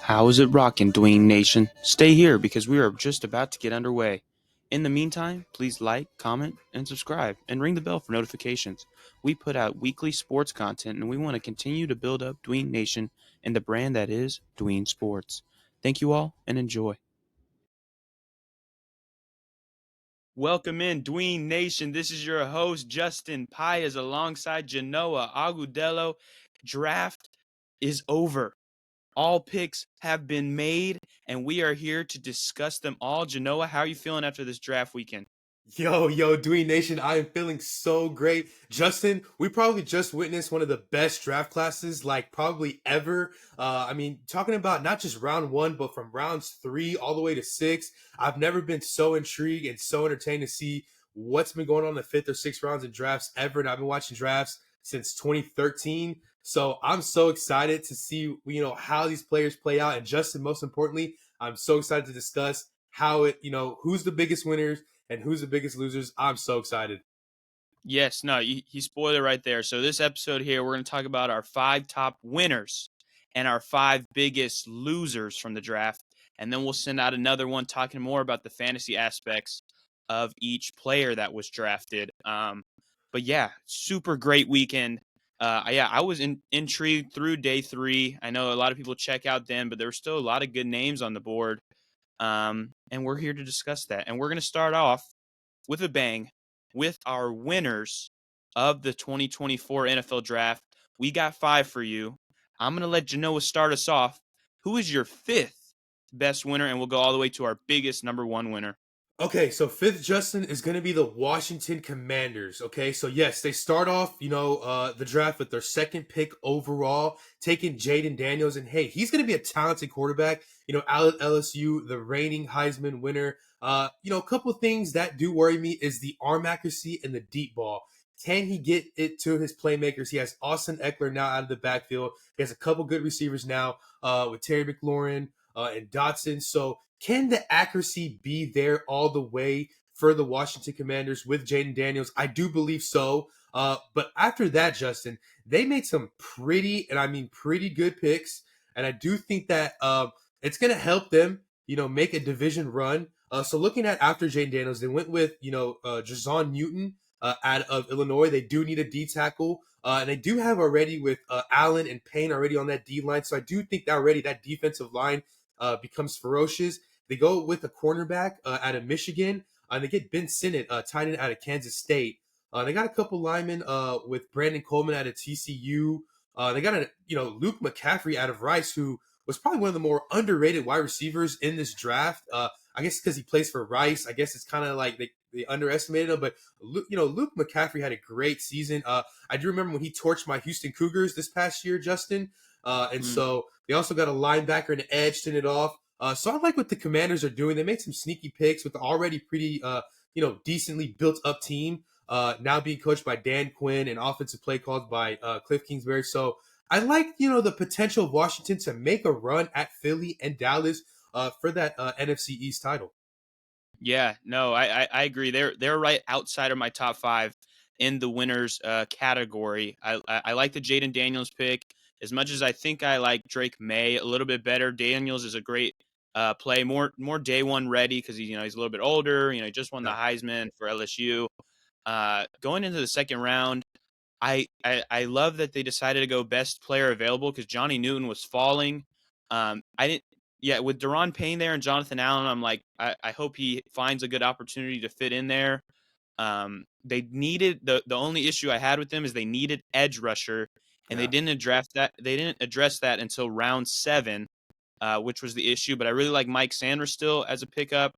How is it rocking, Dwayne Nation? Stay here because we are just about to get underway. In the meantime, please like, comment, and subscribe, and ring the bell for notifications. We put out weekly sports content, and we want to continue to build up Dwayne Nation and the brand that is Dwayne Sports. Thank you all, and enjoy. Welcome in, Dwayne Nation. This is your host, Justin Paez, alongside Genoa Agudelo. Draft is over. All picks have been made, and we are here to discuss them all. Genoa, how are you feeling after this draft weekend? Yo, Dwayne Nation, I am feeling so great. Justin, we probably just witnessed one of the best draft classes, like probably ever. Talking about not just round one, but from rounds 3 all the way to 6. I've never been so intrigued and so entertained to see what's been going on in the 5th or 6th rounds in drafts ever. And I've been watching drafts since 2013. So I'm so excited to see, how these players play out. And Justin, most importantly, I'm so excited to discuss how who's the biggest winners and who's the biggest losers. I'm so excited. Yes, no, he spoiled it right there. So this episode here, we're going to talk about our 5 top winners and our 5 biggest losers from the draft. And then we'll send out another one talking more about the fantasy aspects of each player that was drafted. But yeah, super great weekend. I was intrigued through day 3. I know a lot of people check out then, but there were still a lot of good names on the board. And we're here to discuss that. And we're going to start off with a bang with our winners of the 2024 NFL Draft. We got 5 for you. I'm going to let Genoa start us off. Who is your 5th best winner? And we'll go all the way to our biggest number 1 winner. Okay, so fifth, Justin, is going to be the Washington Commanders. Okay, so yes, they start off, the draft with their second pick overall, taking Jaden Daniels, and hey, he's going to be a talented quarterback. Out at LSU, the reigning Heisman winner. A couple of things that do worry me is the arm accuracy and the deep ball. Can he get it to his playmakers? He has Austin Eckler now out of the backfield. He has a couple good receivers now with Terry McLaurin and Dotson. So can the accuracy be there all the way for the Washington Commanders with Jaden Daniels? I do believe so. But after that, Justin, they made some pretty, and I mean pretty good picks. And I do think that it's going to help them, make a division run. So looking at after Jaden Daniels, they went with, Jazon Newton out of Illinois. They do need a D tackle. And they do have already with Allen and Payne already on that D line. So I do think that already that defensive line becomes ferocious. They go with a cornerback out of Michigan. And they get Ben Sinnott, tight end out of Kansas State. They got a couple linemen with Brandon Coleman out of TCU. They got Luke McCaffrey out of Rice, who was probably one of the more underrated wide receivers in this draft. I guess because he plays for Rice. I guess it's kind of like they underestimated him. But Luke McCaffrey had a great season. I do remember when he torched my Houston Cougars this past year, Justin. So they also got a linebacker and an edge to it off. So I like what the Commanders are doing. They made some sneaky picks with the already pretty, decently built up team. Now being coached by Dan Quinn and offensive play calls by Cliff Kingsbury. So I like, the potential of Washington to make a run at Philly and Dallas for that NFC East title. Yeah, no, I agree. They're right outside of my top 5 in the winners category. I like the Jaden Daniels pick as much as I think I like Drake May a little bit better. Daniels is a great play, more day one ready because he's a little bit older. He just won the Heisman for LSU. Going into the second round, I love that they decided to go best player available because Johnny Newton was falling. I didn't. Yeah, with Daron Payne there and Jonathan Allen, I'm like, I hope he finds a good opportunity to fit in there. They needed the only issue I had with them is they needed edge rusher, and they didn't address that. They didn't address that until round 7, which was the issue. But I really like Mike Sanders still as a pickup.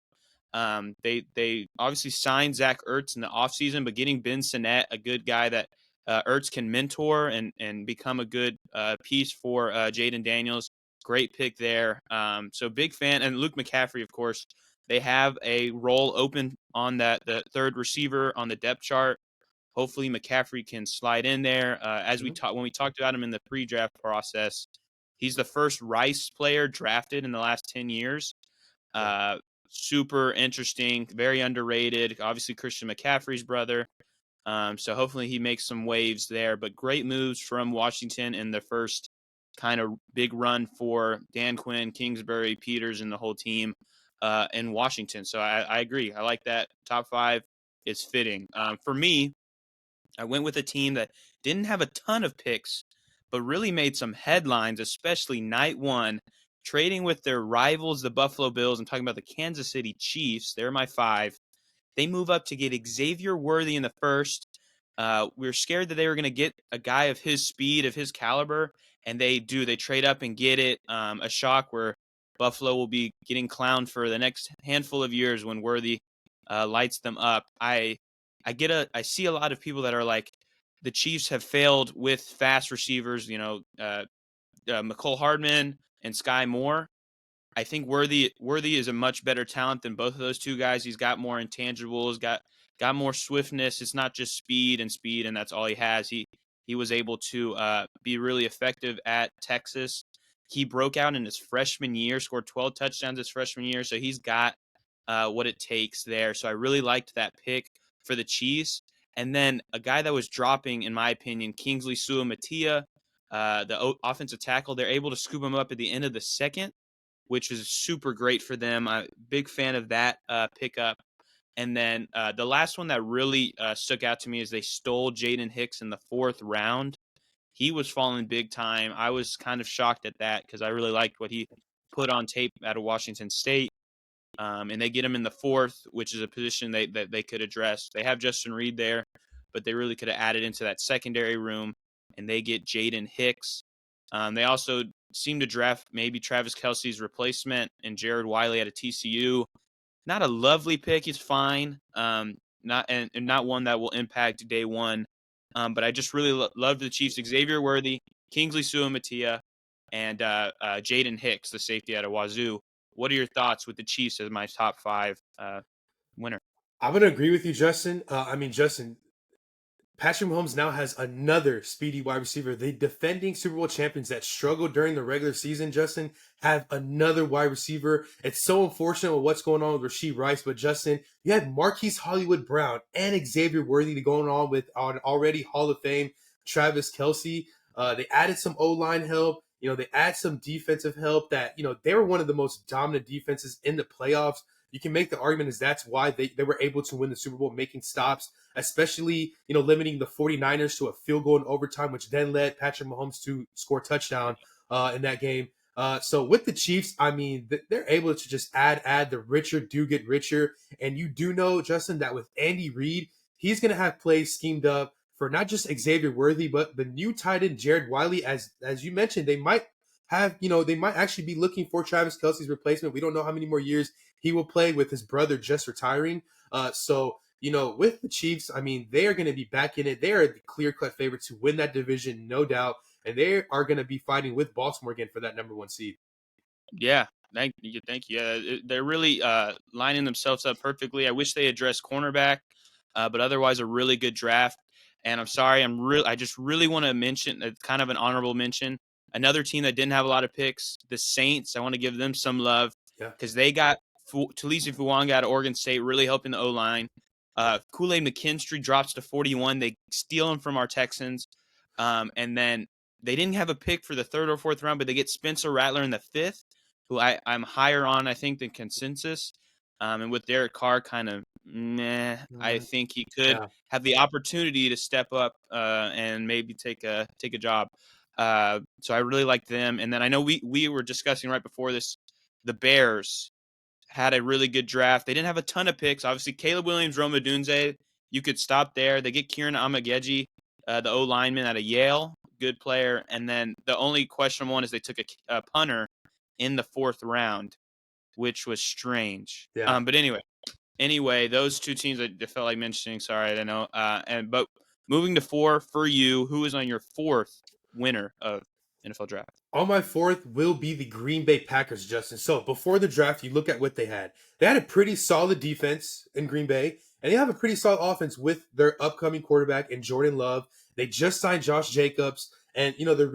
They obviously signed Zach Ertz in the offseason, but getting Ben Sinnott, a good guy that Ertz can mentor and become a good piece for Jaden Daniels. Great pick there. So big fan. And Luke McCaffrey, of course, they have a role open on the third receiver on the depth chart. Hopefully McCaffrey can slide in there. When we talked about him in the pre-draft process, he's the first Rice player drafted in the last 10 years. Super interesting, very underrated. Obviously Christian McCaffrey's brother. So hopefully he makes some waves there. But great moves from Washington in the first kind of big run for Dan Quinn, Kingsbury, Peters, and the whole team in Washington. So I agree. I like that. Top five is fitting. For me, I went with a team that didn't have a ton of picks, but really made some headlines, especially night one, trading with their rivals, the Buffalo Bills. I'm talking about the Kansas City Chiefs. They're my five. They move up to get Xavier Worthy in the first. We were scared that they were going to get a guy of his speed, of his caliber, and they do. They trade up and get it. A shock where Buffalo will be getting clowned for the next handful of years when Worthy lights them up. I see a lot of people that are like, the Chiefs have failed with fast receivers. McCole Hardman and Sky Moore. I think Worthy is a much better talent than both of those two guys. He's got more intangibles, got more swiftness. It's not just speed, and that's all he has. He was able to be really effective at Texas. He broke out in his freshman year, scored 12 touchdowns his freshman year, so he's got what it takes there. So I really liked that pick for the Chiefs. And then a guy that was dropping, in my opinion, Kingsley Suamatia, the offensive tackle. They're able to scoop him up at the end of the second, which is super great for them. I'm a big fan of that pickup. And then the last one that really stuck out to me is they stole Jaden Hicks in the fourth round. He was falling big time. I was kind of shocked at that because I really liked what he put on tape out of Washington State. And they get him in the fourth, which is a position that they could address. They have Justin Reed there, but they really could have added into that secondary room, and they get Jaden Hicks. They also seem to draft maybe Travis Kelce's replacement and Jared Wiley out of TCU. Not a lovely pick. He's fine. Not one that will impact day one. But I just really love the Chiefs. Xavier Worthy, Kingsley Suamatia, and Jaden Hicks, the safety out of Wazoo. What are your thoughts with the Chiefs as my top five winner? I'm gonna agree with you, Justin. Justin, Patrick Mahomes now has another speedy wide receiver. The defending Super Bowl champions that struggled during the regular season, Justin, have another wide receiver. It's so unfortunate with what's going on with Rashee Rice, but Justin, you had Marquise Hollywood Brown and Xavier Worthy to going on with an already Hall of Fame Travis Kelce. They added some O-line help. They add some defensive help that, they were one of the most dominant defenses in the playoffs. You can make the argument as that's why they were able to win the Super Bowl, making stops, especially, limiting the 49ers to a field goal in overtime, which then led Patrick Mahomes to score a touchdown in that game. So with the Chiefs, they're able to just add. The richer do get richer. And you do know, Justin, that with Andy Reid, he's going to have plays schemed up for not just Xavier Worthy, but the new tight end, Jared Wiley. As you mentioned, they might they might actually be looking for Travis Kelce's replacement. We don't know how many more years he will play with his brother just retiring. With the Chiefs, they are going to be back in it. They are the clear-cut favorite to win that division, no doubt. And they are going to be fighting with Baltimore again for that number one seed. Yeah, thank you. Yeah, they're really lining themselves up perfectly. I wish they addressed cornerback, but otherwise a really good draft. And I'm sorry, I just really want to mention kind of an honorable mention. Another team that didn't have a lot of picks, the Saints. I want to give them some love because they got Talisa Fuanga out of Oregon State, really helping the O-line. Kool-Aid McKinstry drops to 41. They steal him from our Texans. And then they didn't have a pick for the third or fourth round, but they get Spencer Rattler in the fifth, who I'm higher on, I think, than consensus. And with Derek Carr kind of meh, I think he could have the opportunity to step up and maybe take a job. So I really like them. And then I know we were discussing right before this, the Bears had a really good draft. They didn't have a ton of picks. Obviously, Caleb Williams, Rome Odunze, you could stop there. They get Kieran Amageji, the O lineman out of Yale, good player. And then the only questionable one is they took a punter in the fourth round, which was strange. Yeah. But anyway, those two teams I felt like mentioning. Sorry, I don't know. But moving to four for you, who is on your fourth winner of NFL draft? On my fourth will be the Green Bay Packers, Justin. So before the draft, you look at what they had. They had a pretty solid defense in Green Bay, and they have a pretty solid offense with their upcoming quarterback in Jordan Love. They just signed Josh Jacobs, and the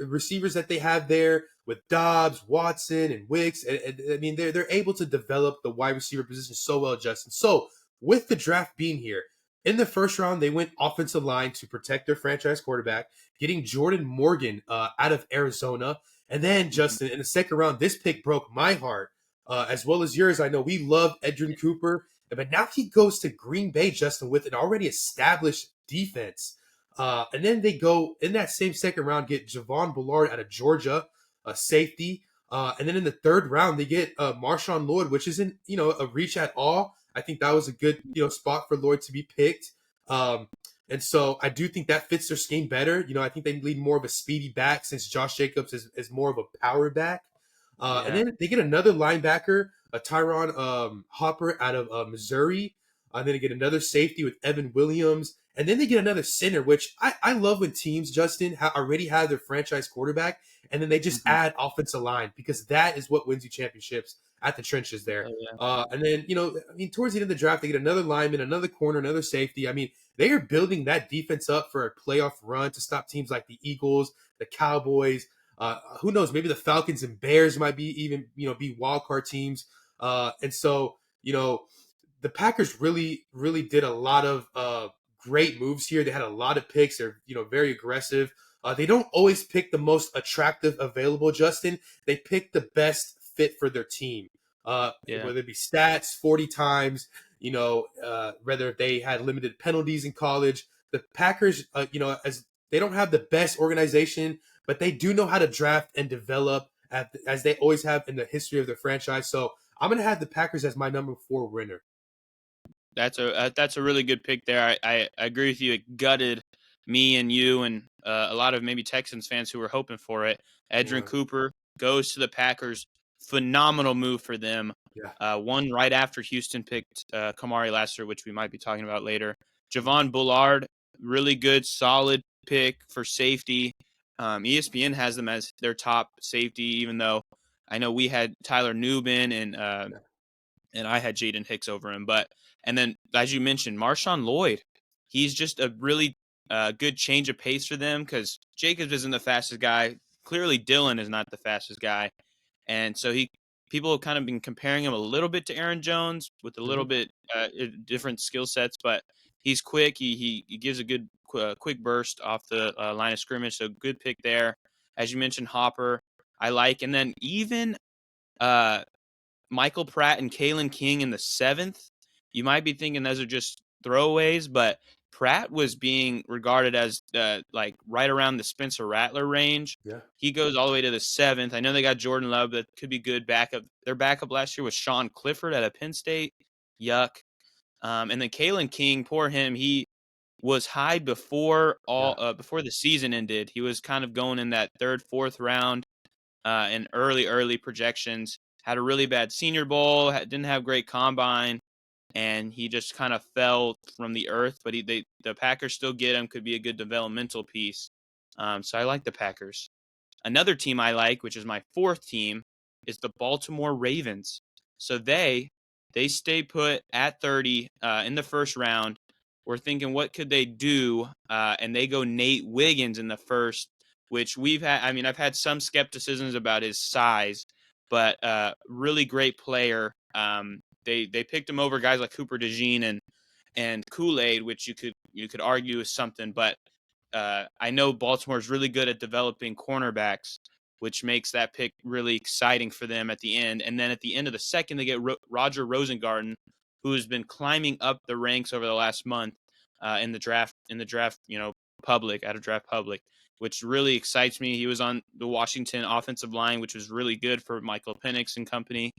receivers that they have there with Dobbs, Watson, and Wicks. They're able to develop the wide receiver position so well, Justin. So with the draft being here, in the first round, they went offensive line to protect their franchise quarterback, getting Jordan Morgan out of Arizona. And then, Mhm. Justin, in the second round, this pick broke my heart, as well as yours. I know we love Edrin Cooper, but now he goes to Green Bay, Justin, with an already established defense. And then they go in that same second round, get Javon Bullard out of Georgia, a safety. And then in the third round, they get Marshawn Lloyd, which isn't a reach at all. I think that was a good spot for Lloyd to be picked. Um, and so I do think that fits their scheme better. I think they need more of a speedy back since Josh Jacobs is more of a power back. And Yeah. then they get another linebacker, a Tyron Hopper out of Missouri. And then they get another safety with Evan Williams. And then they get another center, which I love when teams, Justin, already have their franchise quarterback, and then they just Mhm. add offensive line because that is what wins you championships at the trenches there. Oh, yeah. And then, I mean, towards the end of the draft, they get another lineman, another corner, another safety. I mean, they are building that defense up for a playoff run to stop teams like the Eagles, the Cowboys. Who knows? Maybe the Falcons and Bears might be even, be wild card teams. And so, the Packers really, really did a lot of great moves here. They had a lot of picks. They're, very aggressive. They don't always pick the most attractive available, Justin. They pick the best fit for their team. Yeah. Whether it be stats, 40 times, whether they had limited penalties in college. The Packers, as they don't have the best organization, but they do know how to draft and develop as they always have in the history of their franchise. So I'm going to have the Packers as my number 4 winner. That's a really good pick there. I agree with you. It gutted me and you and a lot of maybe Texans fans who were hoping for it. Edrin Yeah. Cooper goes to the Packers. Phenomenal move for them. Yeah. One right after Houston picked Kamari last year, which we might be talking about later. Javon Bullard, really good, solid pick for safety. ESPN has them as their top safety, even though I know we had Tyler Nubin and I had Jaden Hicks over him. But and then as you mentioned, Marshawn Lloyd, he's just a really good change of pace for them because Jacobs isn't the fastest guy. Clearly, Dylan is not the fastest guy, and so people have kind of been comparing him a little bit to Aaron Jones with a little Mhm. bit different skill sets, but he's quick. He gives a good quick burst off the line of scrimmage. So good pick there. As you mentioned, Hopper, I like, and then even uh, Michael Pratt and Kalen King in the seventh. You might be thinking those are just throwaways, but Pratt was being regarded as like right around the Spencer Rattler range. Yeah. He goes all the way to the seventh. I know they got Jordan Love, that could be good backup. Their backup last year was Sean Clifford out of Penn State. Yuck. And then Kalen King, poor him. He was high Yeah. before the season ended. He was kind of going in that third, fourth round in early projections. Had a really bad Senior Bowl. Didn't have great combine, and he just kind of fell from the earth. But the Packers still get him. Could be a good developmental piece. So I like the Packers. Another team I like, which is my fourth team, is the Baltimore Ravens. So they stay put at 30 in the first round. We're thinking, what could they do? And they go Nate Wiggins in the first, which we've had. I mean, I've had some skepticisms about his size, but really great player. They picked him over guys like Cooper DeJean and Kool-Aid, which you could argue is something, but I know Baltimore is really good at developing cornerbacks, which makes that pick really exciting for them at the end. And then at the end of the second, they get Roger Rosengarten, who has been climbing up the ranks over the last month in the draft. Public out of draft public, which really excites me. He was on the Washington offensive line, which was really good for Michael Penix and company.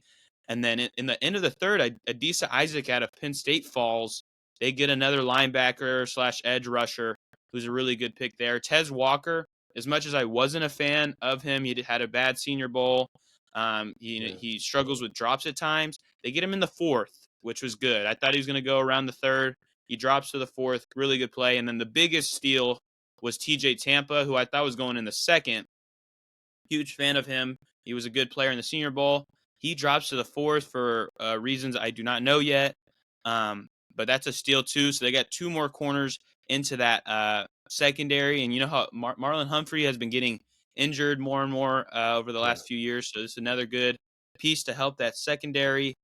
And then in the end of the third, Adisa Isaac out of Penn State falls. They get another linebacker slash edge rusher who's a really good pick there. Tez Walker, as much as I wasn't a fan of him, he had a bad Senior Bowl. Yeah. He struggles with drops at times. They get him in the fourth, which was good. I thought he was going to go around the third. He drops to the fourth. Really good play. And then the biggest steal was TJ Tampa, who I thought was going in the second. Huge fan of him. He was a good player in the Senior Bowl. He drops to the fourth for reasons I do not know yet. But that's a steal too. So they got two more corners into that secondary. And you know how Marlon Humphrey has been getting injured more and more over the Yeah. last few years. So this is another good piece to help that secondary.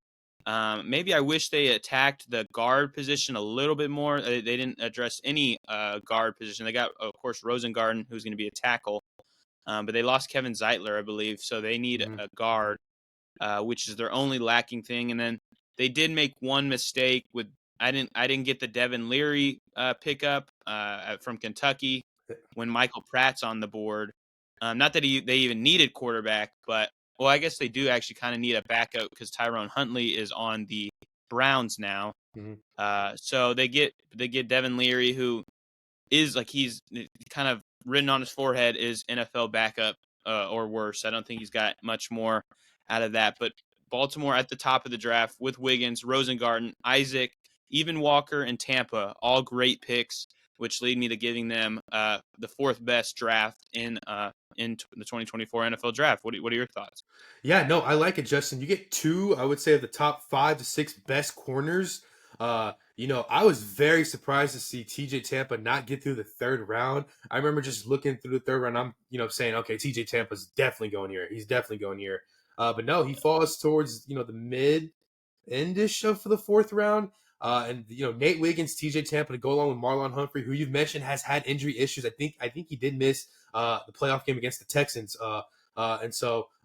Maybe I wish they attacked the guard position a little bit more. They didn't address any guard position. They got, of course, Rosengarten, who's going to be a tackle, but they lost Kevin Zeitler, I believe, so they need Mhm. a guard, which is their only lacking thing. And then they did make one mistake with I didn't get the Devin Leary pickup from Kentucky when Michael Pratt's on the board. Not that they even needed quarterback, but well, I guess they do actually kind of need a backup because Tyrone Huntley is on the Browns now. Mhm. So they get Devin Leary, who is like he's kind of written on his forehead is NFL backup or worse. I don't think he's got much more out of that. But Baltimore at the top of the draft with Wiggins, Rosengarten, Isaac, even Walker, and Tampa, all great picks, which lead me to giving them the fourth best draft in the 2024 NFL draft. What are your thoughts? Yeah, no, I like it, Justin. You get two, I would say, of the top 5 to 6 best corners. I was very surprised to see TJ Tampa not get through the third round. I remember just looking through the third round. I'm, saying, okay, TJ Tampa's definitely going here. He's definitely going here. But no, he falls towards, the mid endish of for the fourth round. And Nate Wiggins, TJ Tampa to go along with Marlon Humphrey, who you've mentioned has had injury issues. I think he did miss the playoff game against the Texans. And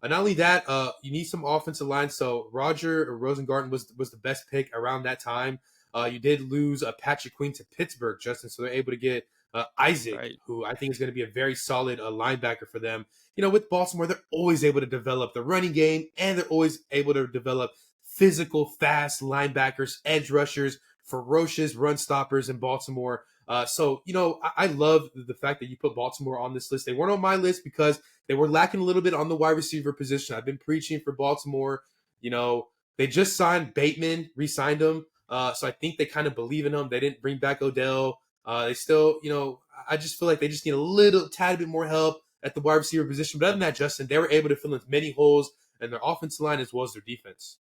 not only that, you need some offensive line. So Roger Rosengarten was the best pick around that time. You did lose Patrick Queen to Pittsburgh, Justin, so they're able to get Isaac, Right. who I think is going to be a very solid linebacker for them. With Baltimore, they're always able to develop the running game, and they're always able to develop physical, fast linebackers, edge rushers, ferocious run stoppers in Baltimore. I love the fact that you put Baltimore on this list. They weren't on my list because they were lacking a little bit on the wide receiver position. I've been preaching for Baltimore. They just signed Bateman, re-signed him. So I think they kind of believe in him. They didn't bring back Odell. They still, I just feel like they just need a little tad bit more help at the wide receiver position. But other than that, Justin, they were able to fill in many holes in their offensive line as well as their defense.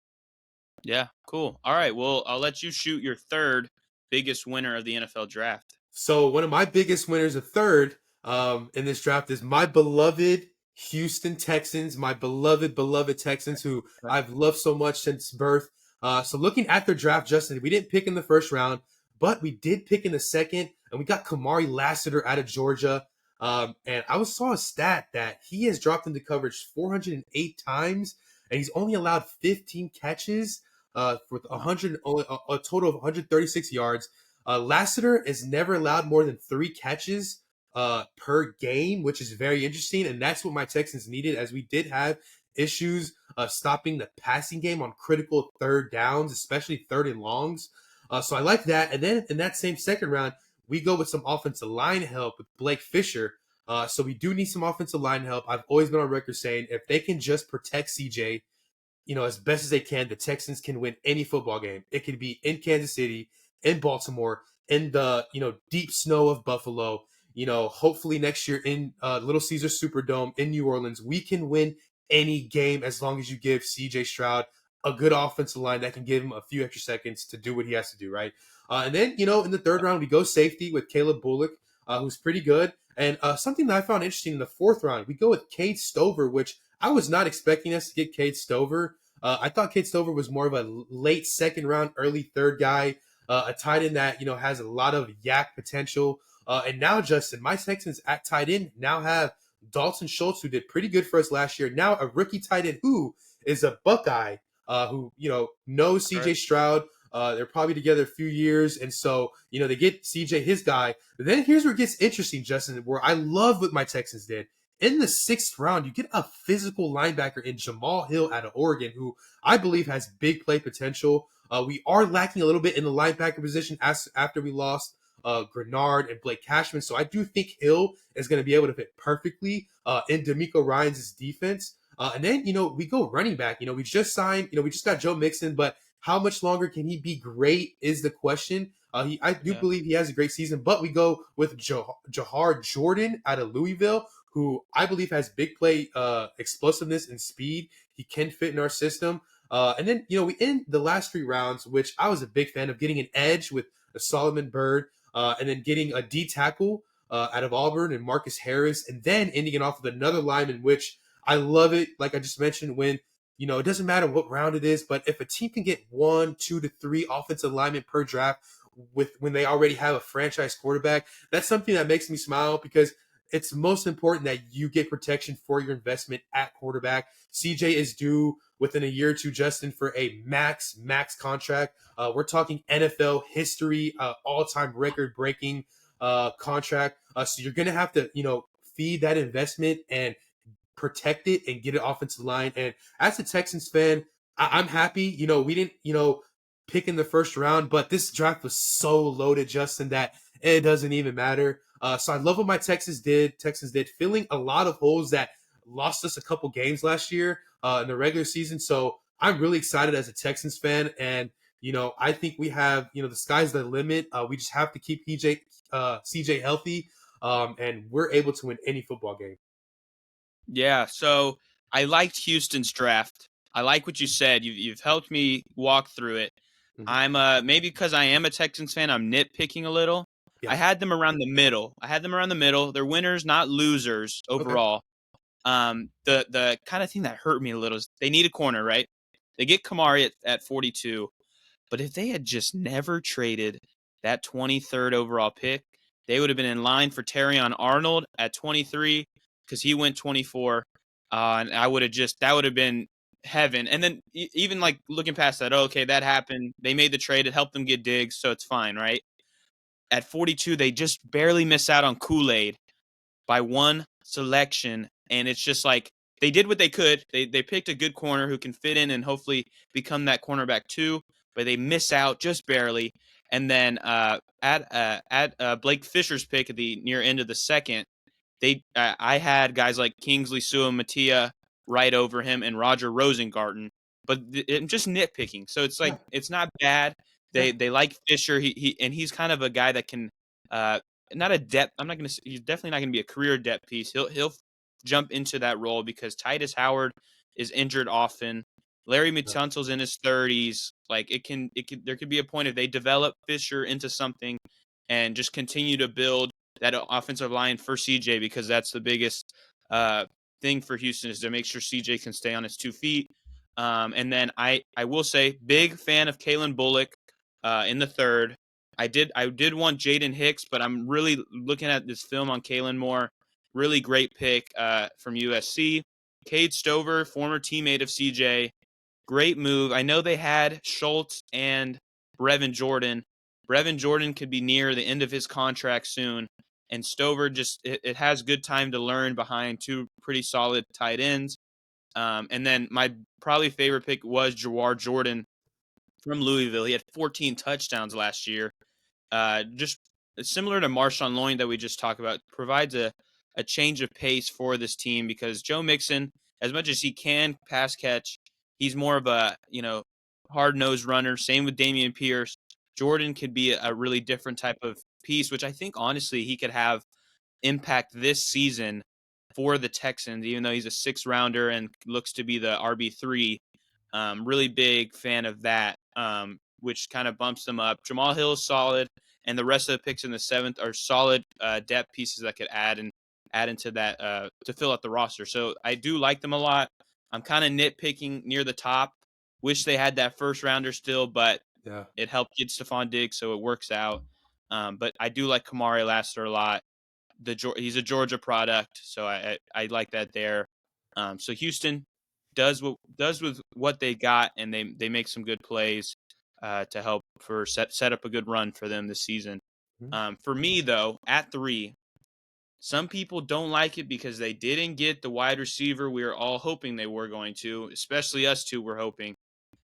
Yeah. Cool. All right. Well, I'll let you shoot your third biggest winner of the NFL draft. So one of my biggest winners, a third, in this draft is my beloved Houston Texans, my beloved Texans, who I've loved so much since birth. So looking at their draft, Justin, we didn't pick in the first round, but we did pick in the second, and we got Kamari Lassiter out of Georgia. And I saw a stat that he has dropped into coverage 408 times, and he's only allowed 15 catches with Wow. 100, a total of 136 yards. Lassiter is never allowed more than 3 catches per game, which is very interesting. And that's what my Texans needed, as we did have issues stopping the passing game on critical third downs, especially third and longs. So I like that. And then in that same second round, we go with some offensive line help with Blake Fisher. So we do need some offensive line help. I've always been on record saying if they can just protect CJ, as best as they can, the Texans can win any football game. It could be in Kansas City, in Baltimore, in the, deep snow of Buffalo. Hopefully next year in Little Caesar Superdome in New Orleans, we can win any game as long as you give CJ Stroud a good offensive line that can give him a few extra seconds to do what he has to do, right? And then, in the third round, we go safety with Caleb Bullock, who's pretty good. And something that I found interesting in the fourth round, we go with Cade Stover, which I was not expecting us to get Cade Stover. I thought Cade Stover was more of a late second round, early third guy, a tight end that has a lot of yak potential. And now, Justin, my Texans at tight end now have Dalton Schultz, who did pretty good for us last year. Now a rookie tight end who is a Buckeye, who knows Right. CJ Stroud. They're probably together a few years, and so they get CJ his guy. But then here's where it gets interesting, Justin. Where I love what my Texans did in the sixth round, you get a physical linebacker in Jamal Hill out of Oregon, who I believe has big play potential. We are lacking a little bit in the linebacker position after we lost Grenard and Blake Cashman. So I do think Hill is going to be able to fit perfectly in D'Amico Ryan's defense. And then, we go running back. We just signed, we just got Joe Mixon, but how much longer can he be great is the question. I do Yeah. believe he has a great season, but we go with Jahar Jordan out of Louisville, who I believe has big play explosiveness and speed. He can fit in our system. And then, we end the last 3 rounds, which I was a big fan of, getting an edge with a Solomon Bird, and then getting a D tackle out of Auburn and Marcus Harris, and then ending it off with another lineman, which I love it. Like I just mentioned, when it doesn't matter what round it is, but if a team can get 1, 2 to 3 offensive linemen per draft with when they already have a franchise quarterback, that's something that makes me smile because it's most important that you get protection for your investment at quarterback. CJ is due within a year or two, Justin, for a max contract. We're talking NFL history, all-time record-breaking contract. So you're going to have to, feed that investment and protect it and get an offensive line. And as a Texans fan, I'm happy. We didn't, pick in the first round, but this draft was so loaded, Justin, that it doesn't even matter. So I love what my Texans did, filling a lot of holes that lost us a couple games last year in the regular season. So I'm really excited as a Texans fan. And, I think we have, the sky's the limit. We just have to keep CJ healthy. And we're able to win any football game. Yeah, so I liked Houston's draft. I like what you said. You've helped me walk through it. Mhm. I'm maybe because I am a Texans fan, I'm nitpicking a little. I Yeah. had them around the middle. They're winners, not losers Okay. overall. The kind of thing that hurt me a little is they need a corner, right? They get Kamari at 42. But if they had just never traded that 23rd overall pick, they would have been in line for Terrion Arnold at 23 because he went 24. And that would have been heaven. And then even like looking past that, okay, that happened. They made the trade. It helped them get Diggs, so it's fine, right? At 42, they just barely miss out on Kool-Aid by one selection, and it's just like they did what they could. They picked a good corner who can fit in and hopefully become that cornerback too, but they miss out just barely. And then at Blake Fisher's pick at the near end of the second, I had guys like Kingsley Suamatia right over him and Roger Rosengarten, but I'm just nitpicking. So it's like Yeah. it's not bad. Yeah. They like Fisher. He's kind of a guy that can uh, not a depth. I'm not gonna. He's definitely not gonna be a career depth piece. He'll jump into that role because Titus Howard is injured often. Larry Yeah. Mutunzel's in his 30s. Like there could be a point if they develop Fisher into something and just continue to build that offensive line for CJ because that's the biggest thing for Houston is to make sure CJ can stay on his 2 feet. And then I will say big fan of Kalen Bullock in the third. I did want Jaden Hicks, but I'm really looking at this film on Kalen Moore. Really great pick from USC. Cade Stover, former teammate of CJ. Great move. I know they had Schultz and Brevin Jordan. Brevin Jordan could be near the end of his contract soon. And Stover it has good time to learn behind two pretty solid tight ends. And then my probably favorite pick was Jawar Jordan from Louisville. He had 14 touchdowns last year. Just similar to Marshawn Lloyd that we just talked about, provides a change of pace for this team because Joe Mixon, as much as he can pass catch, he's more of a hard nosed runner. Same with Damian Pierce. Jordan could be a really different type of piece, which I think honestly he could have impact this season for the Texans, even though he's a 6th rounder and looks to be the RB3. Really big fan of that, which kind of bumps them up. Jamal Hill is solid, and the rest of the picks in the 7th are solid depth pieces that could add into that to fill out the roster. So I do like them a lot. I'm kind of nitpicking near the top. Wish they had that 1st rounder still, but Yeah. it helped get Stephon Diggs, so it works out. But I do like Kamari Lassiter a lot. He's a Georgia product, so I like that there. So Houston does with what they got, and they make some good plays to help for set up a good run for them this season. Mhm. For me though, at 3, some people don't like it because they didn't get the wide receiver we were all hoping they were going to, especially us two were hoping.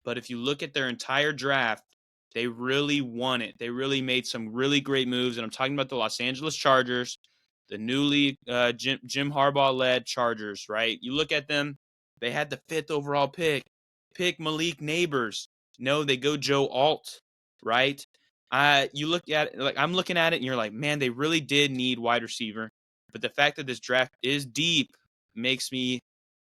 But if you look at their entire draft, they really won it. They really made some really great moves. And I'm talking about the Los Angeles Chargers, the newly Jim Harbaugh led Chargers, right? You look at them, they had the 5th overall pick Malik Neighbors. No, they go Joe Alt, right? You look at it, like I'm looking at it and you're like, man, they really did need wide receiver. But the fact that this draft is deep makes me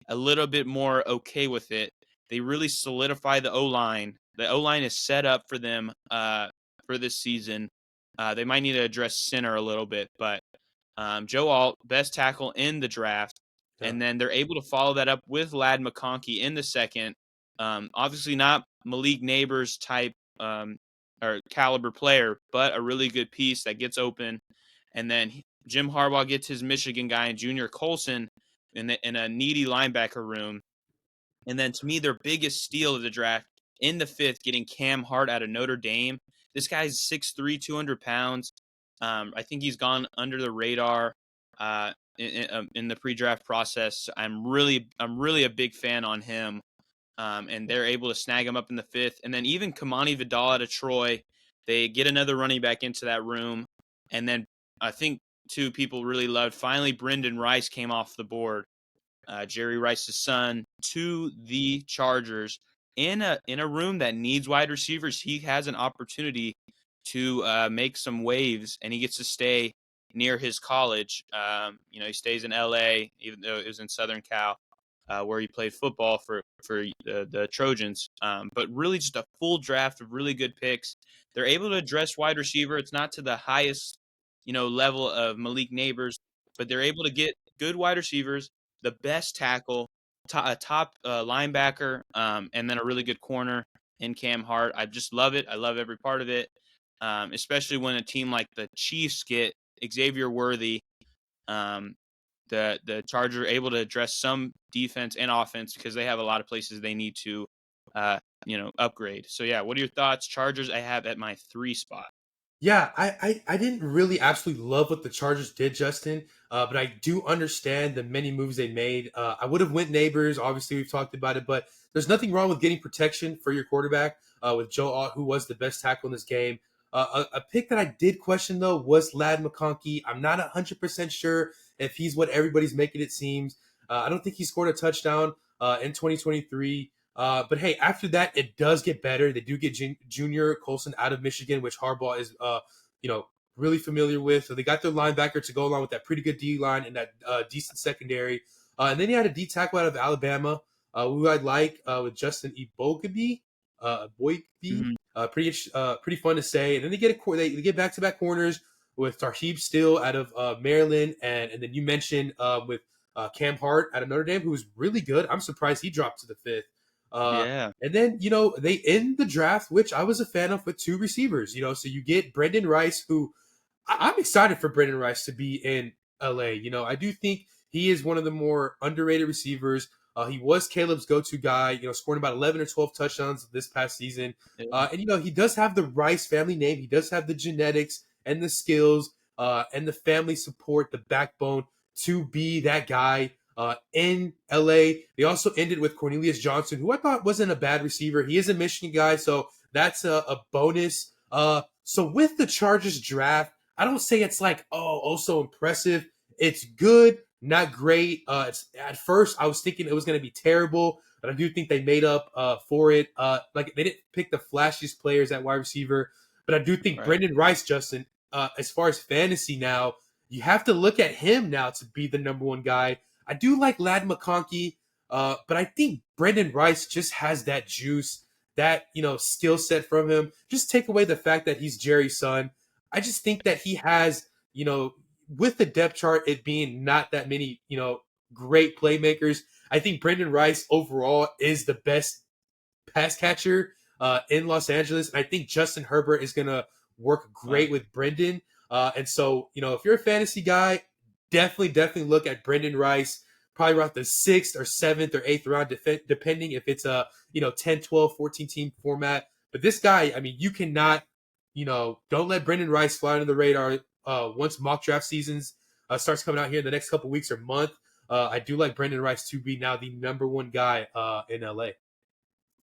a little bit more okay with it. They really solidify the O line. The O line is set up for them for this season. They might need to address center a little bit, but Joe Alt, best tackle in the draft. Yeah. And then they're able to follow that up with Lad McConkey in the second. Obviously not Malik Neighbors type or caliber player, but a really good piece that gets open. And then Jim Harbaugh gets his Michigan guy, Junior Colson, in a needy linebacker room. And then to me, their biggest steal of the draft in the fifth, getting Cam Hart out of Notre Dame. This guy's 6'3", 200 pounds. I think he's gone under the radar in the pre-draft process. I'm really a big fan on him. And they're able to snag him up in the fifth. And then even Kamani Vidal out of Troy, they get another running back into that room. And then I think two people really loved. Finally, Brendan Rice came off the board, Jerry Rice's son, to the Chargers in a room that needs wide receivers. He has an opportunity to make some waves, and he gets to stay near his college. He stays in L.A., even though it was in Southern Cal, where he played football for the Trojans. But really, just a full draft of really good picks. They're able to address wide receiver. It's not to the highest, level of Malik Neighbors, but they're able to get good wide receivers, the best tackle, a top linebacker, and then a really good corner in Cam Hart. I just love it. I love every part of it, especially when a team like the Chiefs get Xavier Worthy. The Chargers are able to address some defense and offense because they have a lot of places they need to, upgrade. So yeah, what are your thoughts? Chargers I have at my 3 spot. Yeah, I didn't really absolutely love what the Chargers did, Justin, but I do understand the many moves they made. I would have went Neighbors. Obviously, we've talked about it, but there's nothing wrong with getting protection for your quarterback with Joe Ott, who was the best tackle in this game. A pick that I did question, though, was Lad McConkey. I'm not 100% sure if he's what everybody's making it seems. I don't think he scored a touchdown in 2023. But hey, after that, it does get better. They do get Junior Colson out of Michigan, which Harbaugh is, really familiar with. So they got their linebacker to go along with that pretty good D line and that decent secondary. And then he had a D tackle out of Alabama, who I'd like with Justin Eboigbe. Boygby. Mm-hmm. Pretty fun to say. And then they get back to back corners with Tarheeb Still out of Maryland, and then you mentioned with Cam Hart out of Notre Dame, who was really good. I'm surprised he dropped to the fifth. Uh, Yeah. and then, they end the draft, which I was a fan of, with 2 receivers, so you get Brendan Rice, who I'm excited for Brendan Rice to be in LA. I do think he is one of the more underrated receivers. He was Caleb's go-to guy, scoring about 11 or 12 touchdowns this past season. Yeah. And, he does have the Rice family name. He does have the genetics and the skills and the family support, the backbone to be that guy in LA. They also ended with Cornelius Johnson, who I thought wasn't a bad receiver. He is a Michigan guy, so that's a bonus. So with the Chargers draft, I don't say it's like, oh, so impressive. It's good, not great. It's at first I was thinking it was going to be terrible, but I do think they made up for it. Like they didn't pick the flashiest players at wide receiver, but I do think Right. Brendan Rice, Justin, as far as fantasy now, you have to look at him now to be the number 1 guy. I do like Lad McConkey, but I think Brendan Rice just has that juice, that skill set from him. Just take away the fact that he's Jerry's son. I just think that he has, with the depth chart, it being not that many, great playmakers. I think Brendan Rice overall is the best pass catcher in Los Angeles. And I think Justin Herbert is going to work Wow. great with Brendan. And so, if you're a fantasy guy, definitely look at Brendan Rice, probably around the 6th or 7th or 8th round, depending if it's a, 10, 12, 14 team format. But this guy, I mean, you cannot, don't let Brendan Rice fly under the radar once mock draft seasons starts coming out here in the next couple weeks or month. I do like Brendan Rice to be now the number 1 guy in LA.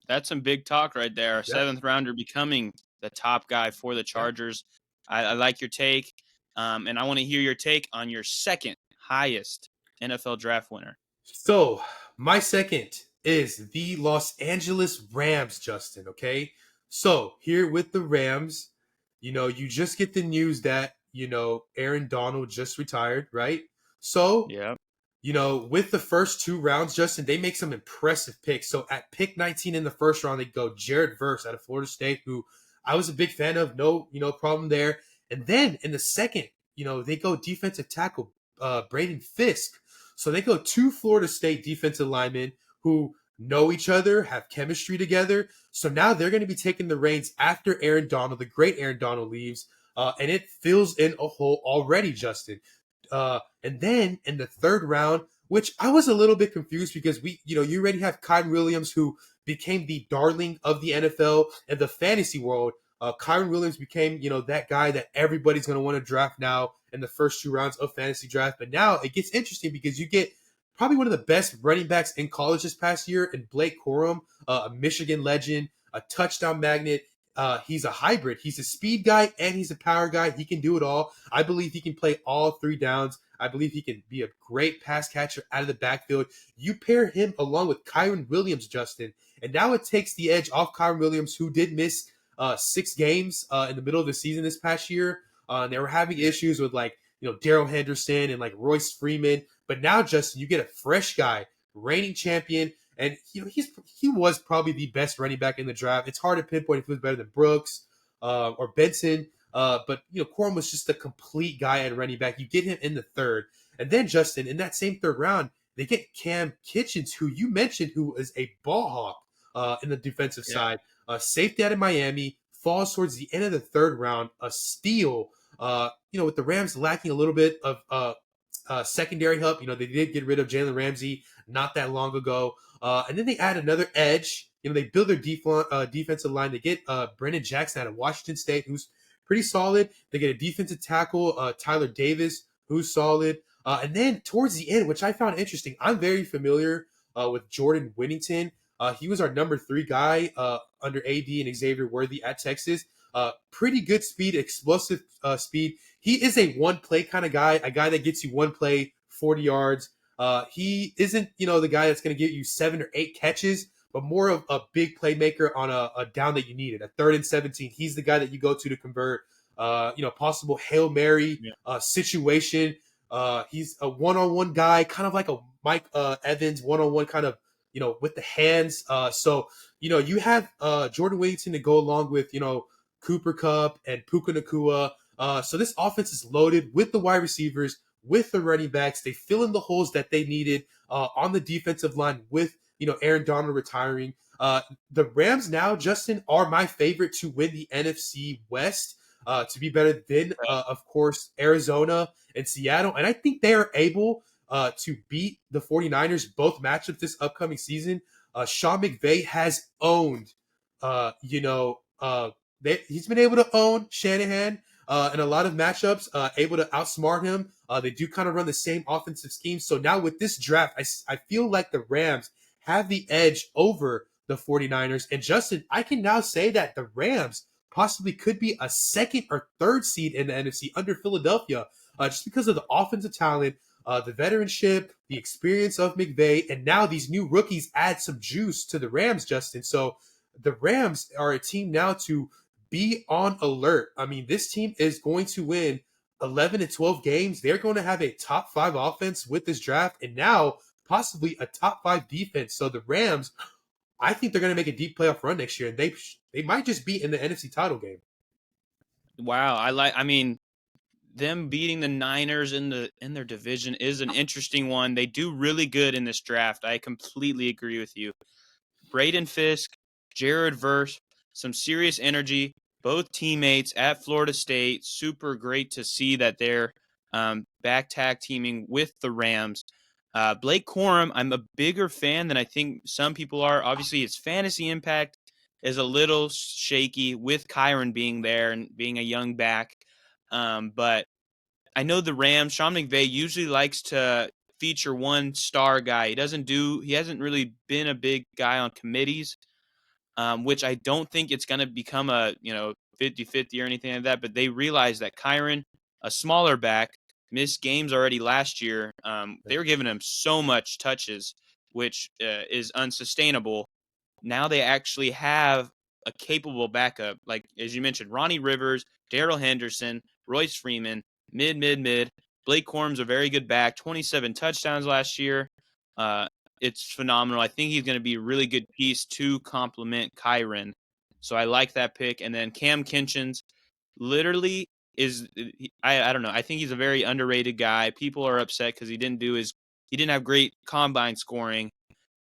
That's some big talk right there. A Yeah, 7th rounder becoming the top guy for the yeah. Chargers. I like your take, and I want to hear your take on your second highest NFL draft winner. So my second is the Los Angeles Rams, Justin. Okay. So here with the Rams, you just get the news that, Aaron Donald just retired, right? So, Yeah. with the first 2 rounds, Justin, they make some impressive picks. So at pick 19 in the first round, they go Jared Verse out of Florida State, who I was a big fan of. No, problem there. And then in the second, they go defensive tackle Braden Fisk. So they go two Florida State defensive linemen who know each other, have chemistry together. So now they're going to be taking the reins after Aaron Donald, the great Aaron Donald, leaves. And it fills in a hole already, Justin. And then in the third round, which I was a little bit confused because you already have Kyron Williams, who became the darling of the NFL and the fantasy world. Kyron Williams became, that guy that everybody's going to want to draft now in the first 2 rounds of fantasy draft. But now it gets interesting because you get probably one of the best running backs in college this past year in Blake Corum, a Michigan legend, a touchdown magnet. He's a hybrid. He's a speed guy and he's a power guy. He can do it all. I believe he can play all 3 downs. I believe he can be a great pass catcher out of the backfield. You pair him along with Kyron Williams, Justin, and now it takes the edge off Kyron Williams, who did miss 6 games in the middle of the season this past year. And they were having issues with Darrell Henderson and Royce Freeman. But now, Justin, you get a fresh guy, reigning champion, and he was probably the best running back in the draft. It's hard to pinpoint if he was better than Brooks or Benson. But Corum was just a complete guy at running back. You get him in the third. And then, Justin, in that same third round, they get Cam Kitchens, who you mentioned, who is a ball hawk in the defensive side. Safety out of Miami, falls towards the end of the third round, a steal. With the Rams lacking a little bit of secondary help, they did get rid of Jalen Ramsey not that long ago. And then they add another edge. They build their defensive line. They get Brennan Jackson out of Washington State, who's pretty solid. They get a defensive tackle, Tyler Davis, who's solid. And then towards the end, which I found interesting, I'm very familiar with Jordan Whittington. He was our number 3 guy under AD and Xavier Worthy at Texas. Pretty good speed, explosive speed. He is a one-play kind of guy, a guy that gets you one play, 40 yards. He isn't, the guy that's going to get you 7 or 8 catches, but more of a big playmaker on a down that you needed, a 3rd and 17. He's the guy that you go to convert, possible Hail Mary situation. He's a one-on-one guy, kind of like a Mike Evans one-on-one kind of, with the hands. So you have Jordan Whittington to go along with, Cooper Kupp and Puka Nakua. So this offense is loaded with the wide receivers, with the running backs. They fill in the holes that they needed on the defensive line with, Aaron Donald retiring. The Rams now, Justin, are my favorite to win the NFC West, to be better than, of course, Arizona and Seattle. And I think they are able to beat the 49ers both matchups this upcoming season. Sean McVay has owned, he's been able to own Shanahan in a lot of matchups, able to outsmart him. They do kind of run the same offensive scheme. So now with this draft, I feel like the Rams have the edge over the 49ers. And Justin, I can now say that the Rams possibly could be a 2nd or 3rd seed in the NFC under Philadelphia, just because of the offensive talent, the veteranship, the experience of McVay, and now these new rookies add some juice to the Rams, Justin. So the Rams are a team now to be on alert. I mean, this team is going to win 11 to 12 games. They're going to have a top 5 offense with this draft, and now possibly a top 5 defense. So the Rams, I think they're going to make a deep playoff run next year, and they might just be in the NFC title game. Wow, I mean, them beating the Niners in their division is an interesting one. They do really good in this draft. I completely agree with you. Braden Fisk, Jared Verse, some serious energy. Both teammates at Florida State. Super great to see that they're back tag teaming with the Rams. Blake Corum, I'm a bigger fan than I think some people are. Obviously, his fantasy impact is a little shaky with Kyron being there and being a young back. But I know the Rams, Sean McVay usually likes to feature one star guy. He hasn't really been a big guy on committees, which I don't think it's going to become a, 50-50 or anything like that. But they realize that Kyron, a smaller back, missed games already last year. They were giving him so much touches, which is unsustainable. Now they actually have a capable backup. Like, as you mentioned, Ronnie Rivers, Darrell Henderson, Royce Freeman, mid. Blake Corum's a very good back, 27 touchdowns last year. It's phenomenal. I think he's going to be a really good piece to complement Kyron. So I like that pick. And then Cam Kinchens literally I don't know. I think he's a very underrated guy. People are upset because he didn't do his He didn't have great combine scoring,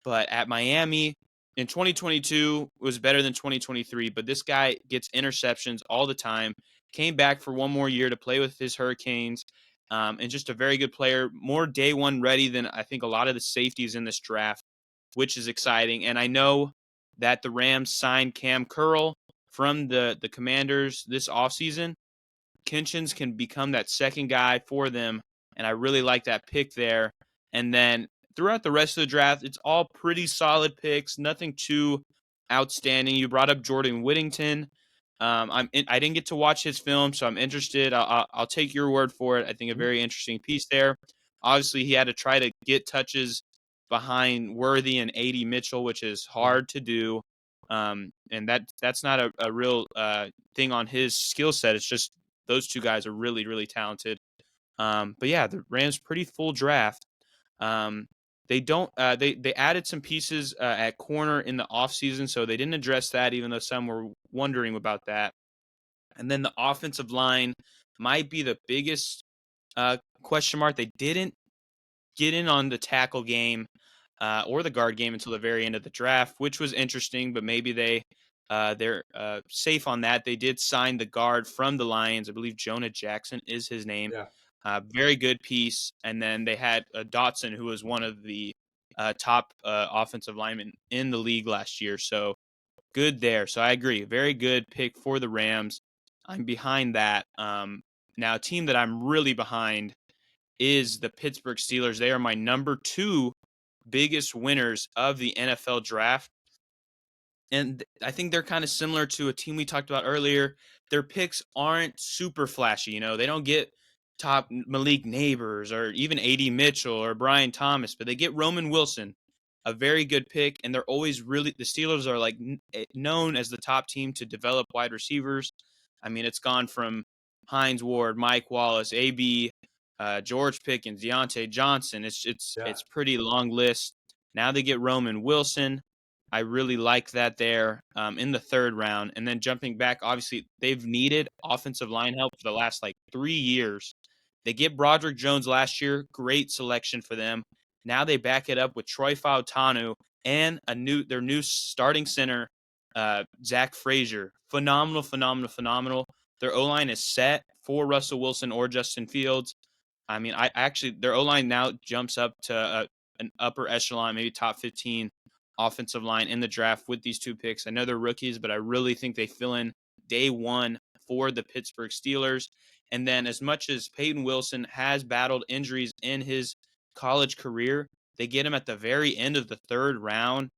but at Miami in 2022 was better than 2023. But this guy gets interceptions all the time. Came back for one more year to play with his Hurricanes, and just a very good player. More day one ready than I think a lot of the safeties in this draft, which is exciting. And I know that the Rams signed Cam Curl from the Commanders this offseason. Kinchins can become that second guy for them, and I really like that pick there. And then throughout the rest of the draft, it's all pretty solid picks, nothing too outstanding. You brought up Jordan Whittington. I didn't get to watch his film, so I'm interested. I'll take your word for it. I think a very interesting piece there. Obviously, he had to try to get touches behind Worthy and A.D. Mitchell, which is hard to do. And that's not a real thing on his skill set. It's just those two guys are really, really talented. But yeah, the Rams pretty full draft. Um, they don't they added some pieces at corner in the offseason, so they didn't address that, even though some were wondering about that. And then the offensive line might be the biggest question mark. They didn't get in on the tackle game or the guard game until the very end of the draft, which was interesting. But maybe they're safe on that. They did sign the guard from the Lions. I believe Jonah Jackson is his name. Yeah. Very good piece. And then they had Dotson, who was one of the top offensive linemen in the league last year. So good there. So I agree. Very good pick for the Rams. I'm behind that. Now, a team that I'm really behind is the Pittsburgh Steelers. They are my number 2 biggest winners of the NFL draft. And I think they're kind of similar to a team we talked about earlier. Their picks aren't super flashy. They don't get top Malik Neighbors or even A.D. Mitchell or Brian Thomas, but they get Roman Wilson, a very good pick. And they're always the Steelers are like known as the top team to develop wide receivers. I mean, it's gone from Hines Ward, Mike Wallace, A.B., George Pickens, Deontay Johnson. Yeah. It's pretty long list. Now they get Roman Wilson. I really like that there in the third round. And then jumping back, obviously, they've needed offensive line help for the last 3 years. They get Broderick Jones last year. Great selection for them. Now they back it up with Troy Fautanu and their new starting center, Zach Frazier. Phenomenal, phenomenal, phenomenal. Their O-line is set for Russell Wilson or Justin Fields. I mean, I actually their O-line now jumps up to an upper echelon, maybe top 15 offensive line in the draft with these 2 picks. I know they're rookies, but I really think they fill in day one for the Pittsburgh Steelers. And then as much as Peyton Wilson has battled injuries in his college career, they get him at the very end of the third round.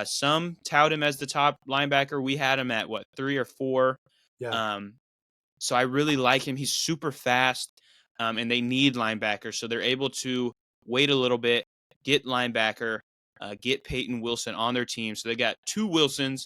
Some tout him as the top linebacker. We had him at 3 or 4. Yeah. Um, so I really like him. He's super fast, and they need linebackers. So they're able to wait a little bit, get linebacker, get Peyton Wilson on their team. So they got 2 Wilsons,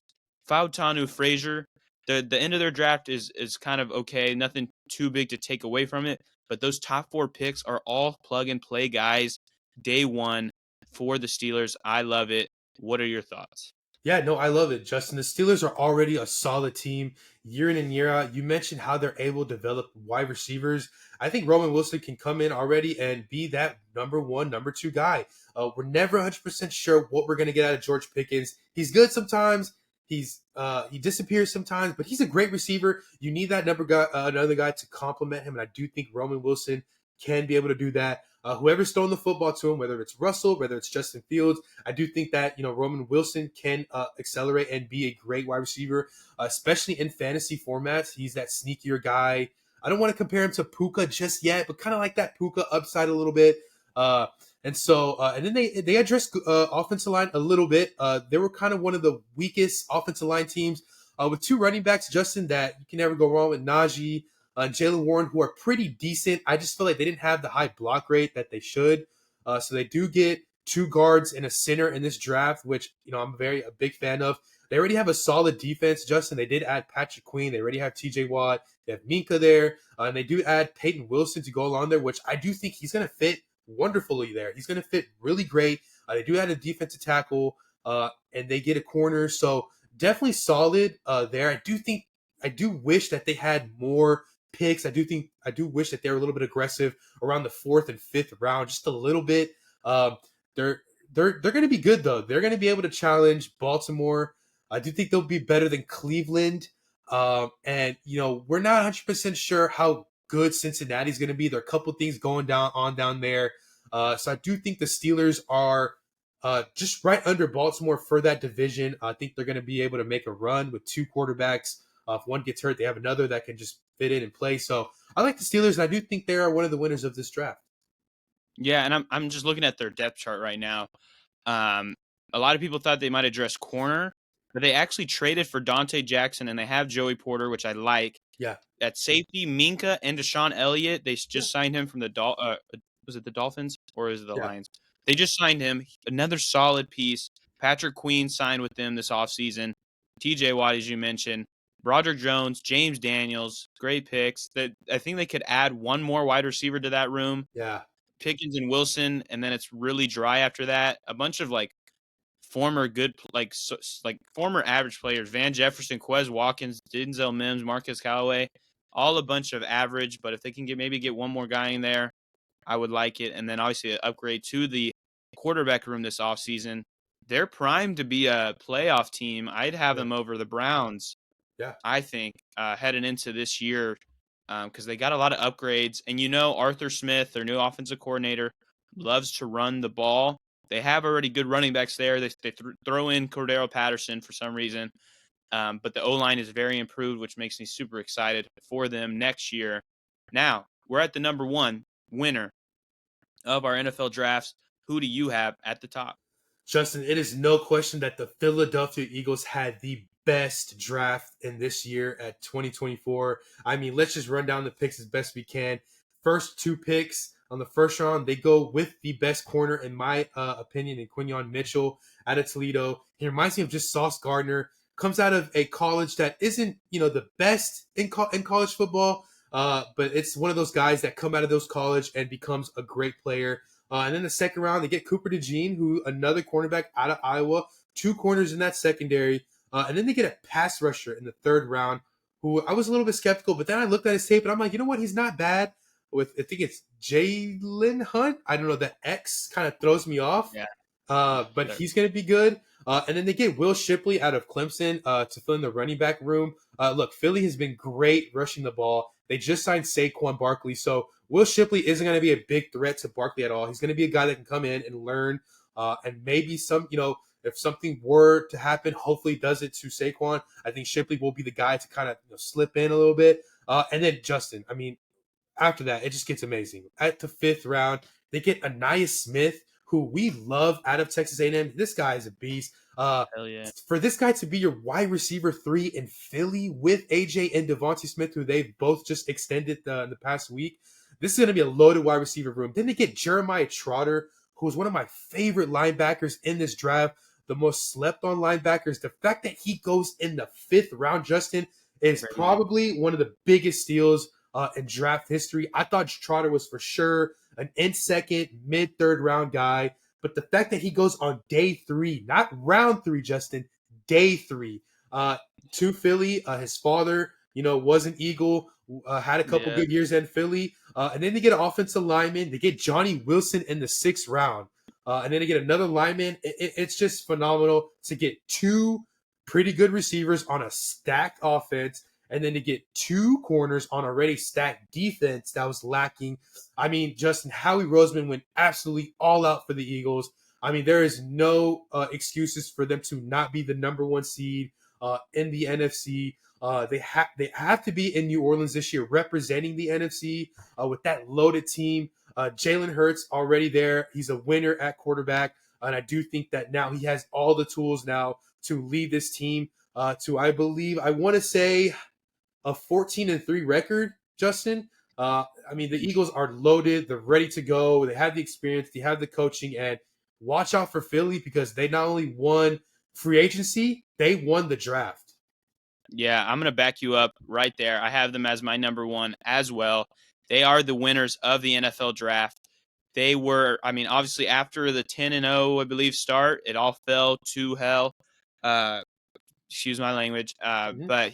Fautanu, Frazier. The end of their draft is kind of okay. Nothing too big to take away from it. But those top 4 picks are all plug-and-play guys day one for the Steelers. I love it. What are your thoughts? Yeah, no, I love it, Justin. The Steelers are already a solid team year in and year out. You mentioned how they're able to develop wide receivers. I think Roman Wilson can come in already and be that number 1, number 2 guy. We're never 100% sure what we're going to get out of George Pickens. He's good sometimes. He disappears sometimes, but he's a great receiver. You need that another guy to complement him, and I do think Roman Wilson can be able to do that. Whoever's throwing the football to him, whether it's Russell, whether it's Justin Fields, I do think that Roman Wilson can accelerate and be a great wide receiver, especially in fantasy formats. He's that sneakier guy. I don't want to compare him to Puka just yet, but kind of like that Puka upside a little bit. And then they addressed offensive line a little bit. They were kind of one of the weakest offensive line teams with 2 running backs, Justin, that you can never go wrong with Najee. Jalen Warren, who are pretty decent. I just feel like they didn't have the high block rate that they should. So they do get 2 guards and a center in this draft, which I'm a big fan of. They already have a solid defense, Justin. They did add Patrick Queen. They already have T.J. Watt. They have Minka there, and they do add Peyton Wilson to go along there, which I do think he's going to fit wonderfully there. He's going to fit really great. They do add a defensive tackle, and they get a corner. So definitely solid there. I do wish that they had more picks. I do wish that they were a little bit aggressive around the 4th and 5th round, just a little bit. Um, they're they're going to be good though. They're going to be able to challenge Baltimore. I do think they'll be better than Cleveland. And we're not 100% sure how good Cincinnati's going to be. There are a couple things going down there. So I do think the Steelers are just right under Baltimore for that division. I think they're going to be able to make a run with two quarterbacks. If one gets hurt, they have another that can just fit in and play. So I like the Steelers, and I do think they are one of the winners of this draft. Yeah, and I'm just looking at their depth chart right now. Um, a lot of people thought they might address corner, but they actually traded for Dante Jackson, and they have Joey Porter, which I like. Yeah, At safety, Minka and Deshaun Elliott, they yeah, just signed him from the was it the Dolphins or is it the yeah, Lions? They just signed him. Another solid piece. Patrick Queen signed with them this offseason. TJ Watt, as you mentioned. Broderick Jones, James Daniels, great picks. That I think they could add one more wide receiver to that room. yeah, Pickens and Wilson, and then it's really dry after that. A bunch of former good like former average players: Van Jefferson, Quez Watkins, Denzel Mims, Marcus Callaway, all a bunch of average. But if they can get one more guy in there, I would like it. And then obviously an upgrade to the quarterback room this offseason. They're primed to be a playoff team. I'd have yeah, them over the Browns, yeah, I think, heading into this year, because they got a lot of upgrades. And Arthur Smith, their new offensive coordinator, loves to run the ball. They have already good running backs there. They throw in Cordero Patterson for some reason. But the O-line is very improved, which makes me super excited for them next year. Now, we're at the number one winner of our NFL drafts. Who do you have at the top? Justin, it is no question that the Philadelphia Eagles had the best draft in this year at 2024. I mean, let's just run down the picks as best we can. First two picks on the first round, they go with the best corner, in my opinion, in Quinyon Mitchell out of Toledo. He reminds me of just Sauce Gardner. Comes out of a college that isn't, the best in college football, but it's one of those guys that come out of those college and becomes a great player. And then the second round, they get Cooper DeJean, who another cornerback out of Iowa, two corners in that secondary. And then they get a pass rusher in the third round, who I was a little bit skeptical, but then I looked at his tape and I'm like, you know what? He's not bad. With I think it's Jalen Hunt. I don't know. The X kind of throws me off, Yeah. but he's going to be good. And then they get Will Shipley out of Clemson to fill in the running back room. Look, Philly has been great rushing the ball. They just signed Saquon Barkley, so Will Shipley isn't going to be a big threat to Barkley at all. He's going to be a guy that can come in and learn, and maybe if something were to happen, hopefully does it to Saquon. I think Shipley will be the guy to kind of slip in a little bit. And then Justin, I mean, after that, it just gets amazing. At the fifth round, they get Anais Smith, who we love out of Texas A&M. This guy is a beast. Hell yeah. For this guy to be your wide receiver 3 in Philly with AJ and Devontae Smith, who they've both just extended in the past week, this is going to be a loaded wide receiver room. Then they get Jeremiah Trotter, who is one of my favorite linebackers in this draft, the most slept on linebackers. The fact that he goes in the fifth round, Justin, is Crazy. probably one of the biggest steals in draft history. I thought Trotter was for sure an in second, mid third round guy. But the fact that he goes on day 3, not round 3, Justin, day 3, to Philly. His father, was an Eagle, had a couple Yeah. good years in Philly. And then they get an offensive lineman. They get Johnny Wilson in the 6th round. And then they get another lineman. It's just phenomenal to get two pretty good receivers on a stacked offense, and then to get two corners on already stacked defense that was lacking. I mean, Justin, Howie Roseman went absolutely all out for the Eagles. I mean, there is no excuses for them to not be the number 1 seed in the NFC. They have to be in New Orleans this year, representing the NFC with that loaded team. Jalen Hurts already there. He's a winner at quarterback, and I do think that now he has all the tools now to lead this team to, I want to say, a 14-3 record, Justin. I mean, the Eagles are loaded. They're ready to go. They have the experience. They have the coaching. And watch out for Philly, because they not only won free agency, they won the draft. Yeah, I'm going to back you up right there. I have them as my number one as well. They are the winners of the NFL draft. They were, I mean, obviously after the 10-0, I believe, start, it all fell to hell. Uh, Excuse my language. Mm-hmm. But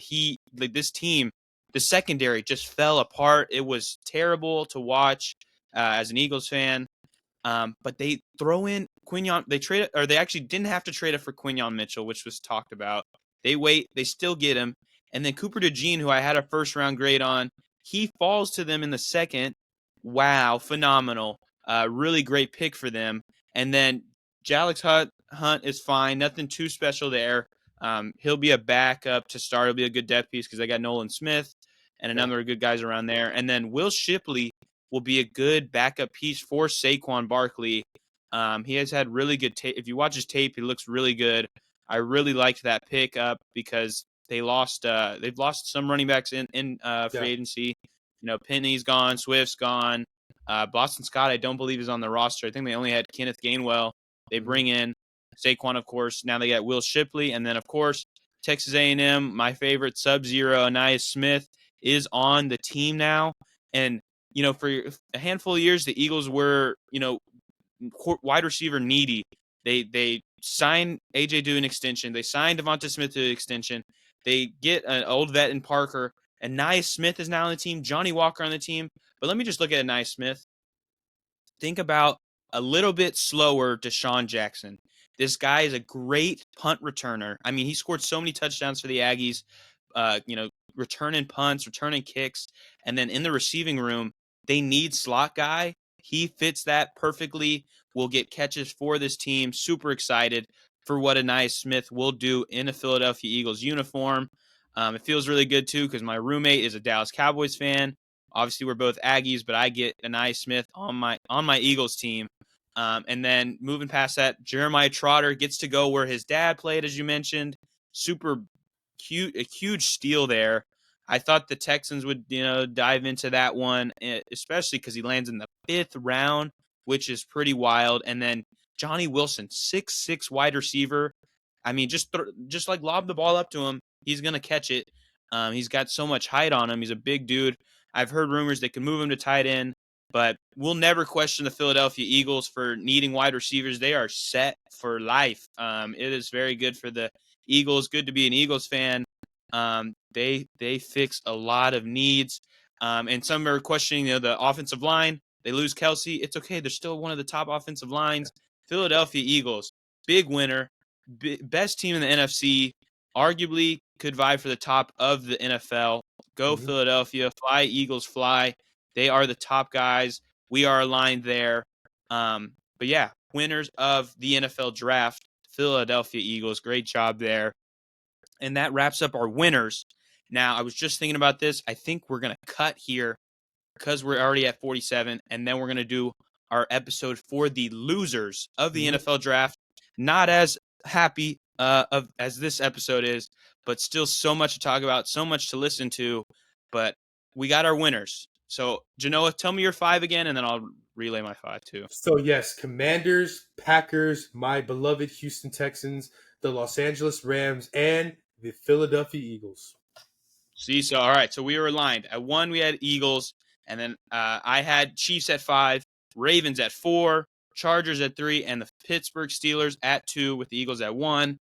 this team, the secondary just fell apart. It was terrible to watch as an Eagles fan. But they throw in Quinyon. They trade it, or they actually didn't have to trade it for Quinyon Mitchell, which was talked about. They wait. They still get him. And then Cooper DeJean, who I had a first round grade on, he falls to them in the second. Wow, phenomenal. Really great pick for them. And then Jalix Hunt is fine. Nothing too special there. He'll be a backup to start. He'll be a good depth piece because they got Nolan Smith and a Yeah. number of good guys around there. And then Will Shipley will be a good backup piece for Saquon Barkley. He has had really good tape. If you watch his tape, he looks really good. I really liked that pickup because they've lost some running backs in Yeah. free agency. You know, Penny's gone, Swift's gone. Boston Scott, I don't believe, is on the roster. I think they only had Kenneth Gainwell. They bring in Saquon, of course. Now they got Will Shipley, and then of course Texas A&M, my favorite, Sub-Zero, Anais Smith is on the team now. And you know, for a handful of years, the Eagles were, you know, wide receiver needy. They signed AJ to an extension. They signed Devonta Smith to an extension. They get an old vet in Parker, and Anais Smith is now on the team. Johnny Walker on the team. But let me just look at Anais Smith. Think about a little bit slower Deshaun Jackson. This guy is a great punt returner. I mean, he scored so many touchdowns for the Aggies, you know, returning punts, returning kicks. And then in the receiving room, they need slot guy. He fits that perfectly, will get catches for this team. Super excited for what Anais Smith will do in a Philadelphia Eagles uniform. It feels really good, too, because my roommate is a Dallas Cowboys fan. Obviously, we're both Aggies, but I get Anais Smith on my Eagles team. And then moving past that, Jeremiah Trotter gets to go where his dad played, as you mentioned. Super cute, a huge steal there. I thought the Texans would, you know, dive into that one, especially because he lands in the 5th round, which is pretty wild. And then Johnny Wilson, 6'6" wide receiver. I mean, just like lob the ball up to him, he's gonna catch it. He's got so much height on him. He's a big dude. I've heard rumors they can move him to tight end, but we'll never question the Philadelphia Eagles for needing wide receivers. They are set for life. It is very good for the Eagles. Good to be an Eagles fan. They fix a lot of needs. And some are questioning, you know, the offensive line. They lose Kelsey. It's okay. They're still one of the top offensive lines. Philadelphia Eagles, big winner, best team in the NFC. Arguably could vie for the top of the NFL. Go Mm-hmm. Philadelphia. Fly Eagles fly. They are the top guys. We are aligned there. But yeah, winners of the NFL draft, Philadelphia Eagles. Great job there. And that wraps up our winners. Now, I was just thinking about this. I think we're going to cut here because we're already at 47, and then we're going to do our episode for the losers of the Mm-hmm. NFL draft. Not as happy as this episode is, but still so much to talk about, so much to listen to. But we got our winners. So, Genoa, tell me your 5 again, and then I'll relay my 5 too. So yes, Commanders, Packers, my beloved Houston Texans, the Los Angeles Rams, and the Philadelphia Eagles. See, so all right, so we were aligned. At 1, we had Eagles, and then I had Chiefs at 5, Ravens at 4, Chargers at 3, and the Pittsburgh Steelers at 2, with the Eagles at 1.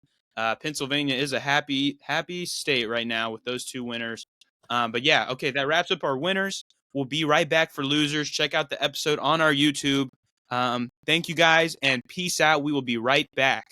Pennsylvania is a happy state right now with those 2 winners. But yeah, okay, that wraps up our winners. We'll be right back for losers. Check out the episode on our YouTube. Thank you guys, and peace out. We will be right back.